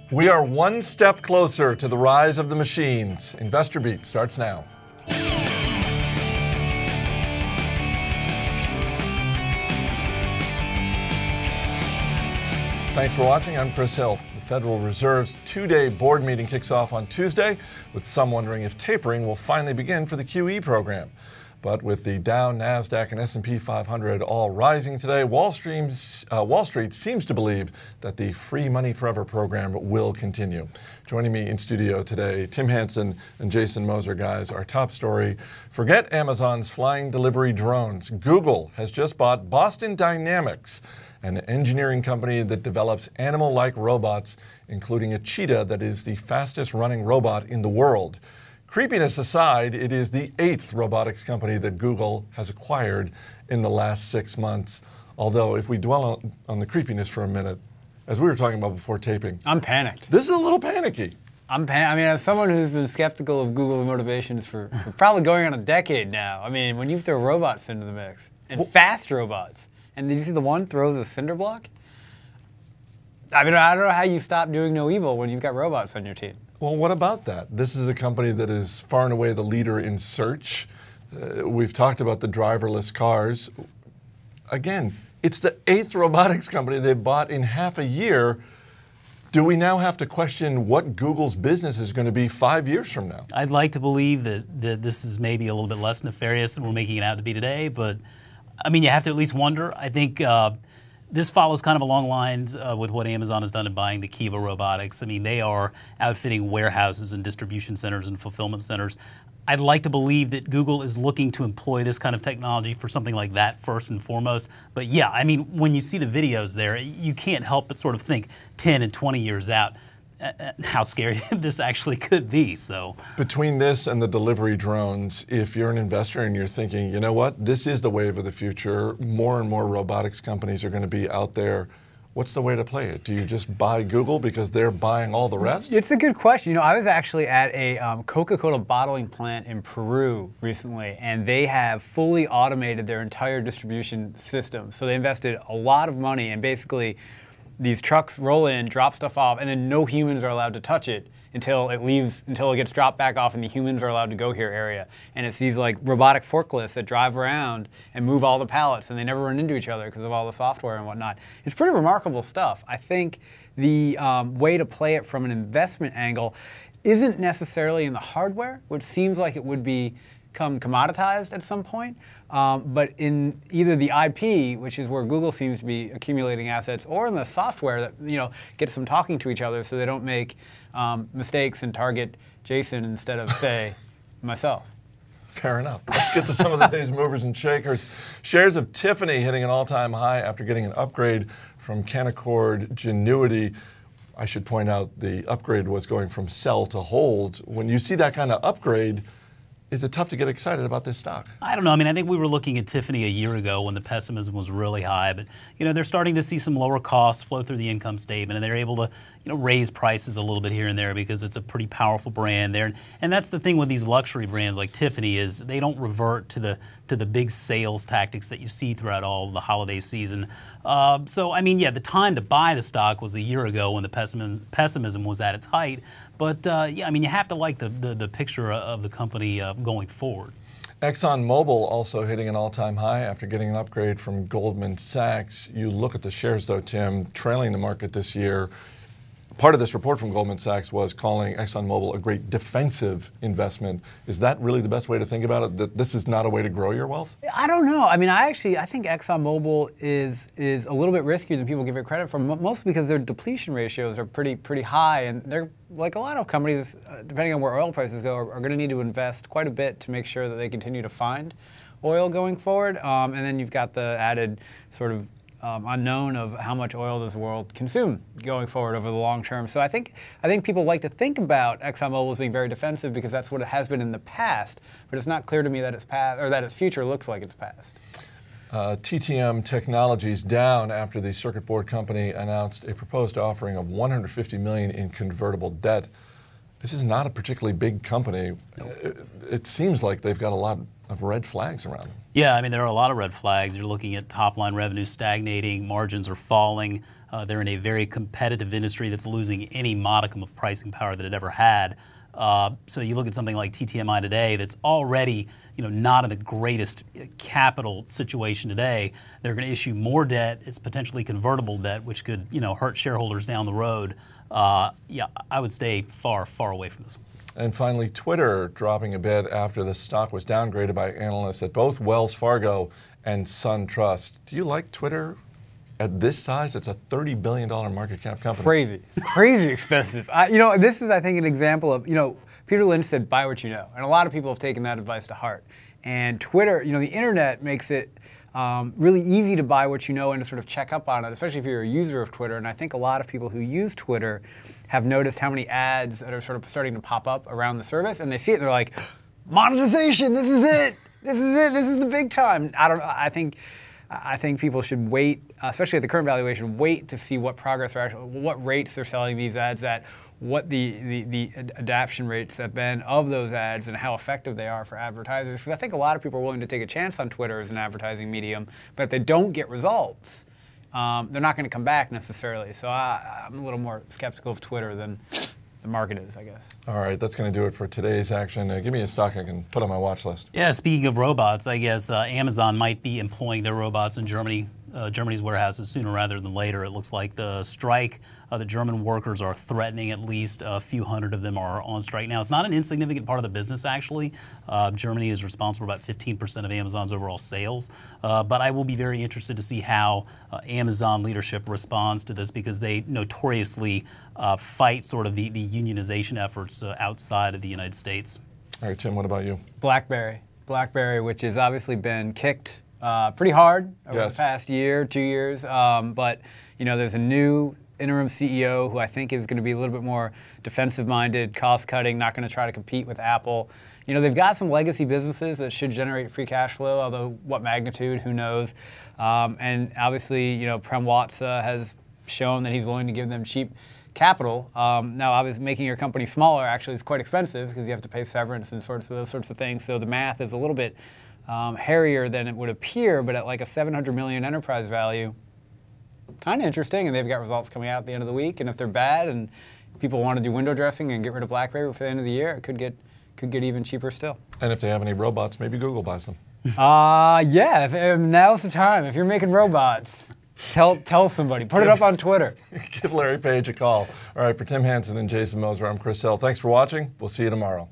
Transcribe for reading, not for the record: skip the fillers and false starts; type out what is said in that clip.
We are one step closer to the rise of the machines. Investor Beat starts now. Thanks for watching. I'm Chris Hill. The Federal Reserve's two-day board meeting kicks off on Tuesday, with some wondering if tapering will finally begin for the QE program. But with the Dow, NASDAQ, and S&P 500 all rising today, Wall Street seems to believe that the free money forever program will continue. Joining me in studio today, Tim Hanson and Jason Moser. Guys, our top story: forget Amazon's flying delivery drones. Google has just bought Boston Dynamics, an engineering company that develops animal-like robots, including a cheetah that is the fastest-running robot in the world. Creepiness aside, it is the 8th robotics company that Google has acquired in the last 6 months. Although, if we dwell on the creepiness for a minute, as we were talking about before taping, I'm panicked. This is a little panicky. I mean, as someone who's been skeptical of Google's motivations for probably going on a decade now, I mean, when you throw robots into the mix, and fast robots, and did you see the one throws a cinder block? I mean, I don't know how you stop doing no evil when you've got robots on your team. Well, what about that? This is a company that is far and away the leader in search. We've talked about the driverless cars. Again, it's the 8th robotics company they've bought in half a year. Do we now have to question what Google's business is going to be 5 years from now? I'd like to believe that this is maybe a little bit less nefarious than we're making it out to be today, but I mean, you have to at least wonder. I think this follows kind of along lines with what Amazon has done in buying the Kiva Robotics. I mean, they are outfitting warehouses and distribution centers and fulfillment centers. I'd like to believe that Google is looking to employ this kind of technology for something like that first and foremost. But yeah, I mean, when you see the videos there, you can't help but sort of think 10 and 20 years out how scary this actually could be. So between this and the delivery drones, if you're an investor and you're thinking, you know what, this is the wave of the future, more and more robotics companies are going to be out there, what's the way to play it? Do you just buy Google because they're buying all the rest? It's a good question. You know, I was actually at a Coca-Cola bottling plant in Peru recently, and they have fully automated their entire distribution system. So they invested a lot of money, and basically these trucks roll in, drop stuff off, and then no humans are allowed to touch it until it gets dropped back off and the humans are allowed to go here area. And it's these like robotic forklifts that drive around and move all the pallets, and they never run into each other because of all the software and whatnot. It's pretty remarkable stuff. I think the way to play it from an investment angle isn't necessarily in the hardware, which seems like it would become commoditized at some point, but in either the IP, which is where Google seems to be accumulating assets, or in the software that, you know, gets them talking to each other so they don't make mistakes and target Jason instead of, say, myself. Fair enough. Let's get to some of the day's movers and shakers. Shares of Tiffany hitting an all-time high after getting an upgrade from Canaccord Genuity. I should point out the upgrade was going from sell to hold. When you see that kind of upgrade, is it tough to get excited about this stock? I don't know. I mean, I think we were looking at Tiffany a year ago when the pessimism was really high, but you know, they're starting to see some lower costs flow through the income statement, and they're able to, you know, raise prices a little bit here and there because it's a pretty powerful brand there. And that's the thing with these luxury brands like Tiffany, is they don't revert to the big sales tactics that you see throughout all the holiday season. So I mean, yeah, the time to buy the stock was a year ago when the pessimism was at its height. But yeah, I mean, you have to like the picture of the company going forward. ExxonMobil also hitting an all-time high after getting an upgrade from Goldman Sachs. You look at the shares, though, Tim, trailing the market this year. Part of this report from Goldman Sachs was calling ExxonMobil a great defensive investment. Is that really the best way to think about it, that this is not a way to grow your wealth? I don't know. I mean, I think ExxonMobil is a little bit riskier than people give it credit for, mostly because their depletion ratios are pretty high, and they're, like a lot of companies, depending on where oil prices go, are going to need to invest quite a bit to make sure that they continue to find oil going forward. And then you've got the added sort of unknown of how much oil does the world consume going forward over the long term. So I think people like to think about ExxonMobil as being very defensive because that's what it has been in the past, but it's not clear to me that its past, or that its future looks like its past. TTM Technologies down after the circuit board company announced a proposed offering of $150 million in convertible debt. This is not a particularly big company. It seems like they've got a lot of red flags around them. Yeah, I mean, there are a lot of red flags. You're looking at top-line revenue stagnating, margins are falling. They're in a very competitive industry that's losing any modicum of pricing power that it ever had. So you look at something like TTMI today that's already not in the greatest capital situation today. They're going to issue more debt. It's potentially convertible debt, which could hurt shareholders down the road. Yeah, I would stay far, far away from this one. And finally, Twitter dropping a bit after the stock was downgraded by analysts at both Wells Fargo and SunTrust. Do you like Twitter? At this size, it's a $30 billion market cap company. Crazy. It's crazy expensive. This is, I think, an example of, Peter Lynch said, buy what you know. And a lot of people have taken that advice to heart. And Twitter, the internet makes it really easy to buy what you know and to sort of check up on it, especially if you're a user of Twitter. And I think a lot of people who use Twitter have noticed how many ads that are sort of starting to pop up around the service. And they see it and they're like, monetization, this is it. This is it. This is the big time. I think people should wait, especially at the current valuation, wait to see what progress or actually what rates they're selling these ads at, what the adoption rates have been of those ads, and how effective they are for advertisers. Because I think a lot of people are willing to take a chance on Twitter as an advertising medium, but if they don't get results, they're not going to come back necessarily. So I'm a little more skeptical of Twitter than the market is, I guess. All right, that's going to do it for today's action. Give me a stock I can put on my watch list. Yeah, speaking of robots, I guess Amazon might be employing their robots in Germany's warehouses sooner rather than later. It looks like the strike, the German workers are threatening at least a few hundred of them are on strike now. It's not an insignificant part of the business, actually. Germany is responsible for about 15% of Amazon's overall sales. But I will be very interested to see how Amazon leadership responds to this, because they notoriously fight sort of the unionization efforts outside of the United States. All right, Tim, what about you? BlackBerry, which has obviously been kicked pretty hard over the past year, 2 years. But there's a new interim CEO who I think is going to be a little bit more defensive-minded, cost-cutting, not going to try to compete with Apple. They've got some legacy businesses that should generate free cash flow, although what magnitude, who knows. And obviously, Prem Watsa has shown that he's willing to give them cheap capital. Now, obviously, making your company smaller actually is quite expensive because you have to pay severance and those sorts of things. So the math is a little bit hairier than it would appear, but at like a $700 million enterprise value, kind of interesting. And they've got results coming out at the end of the week. And if they're bad and people want to do window dressing and get rid of BlackBerry for the end of the year, it could get even cheaper still. And if they have any robots, maybe Google buys them. Yeah, now's the time. If you're making robots, tell somebody. Put it up on Twitter. Give Larry Page a call. All right, for Tim Hanson and Jason Moser, I'm Chris Hill. Thanks for watching. We'll see you tomorrow.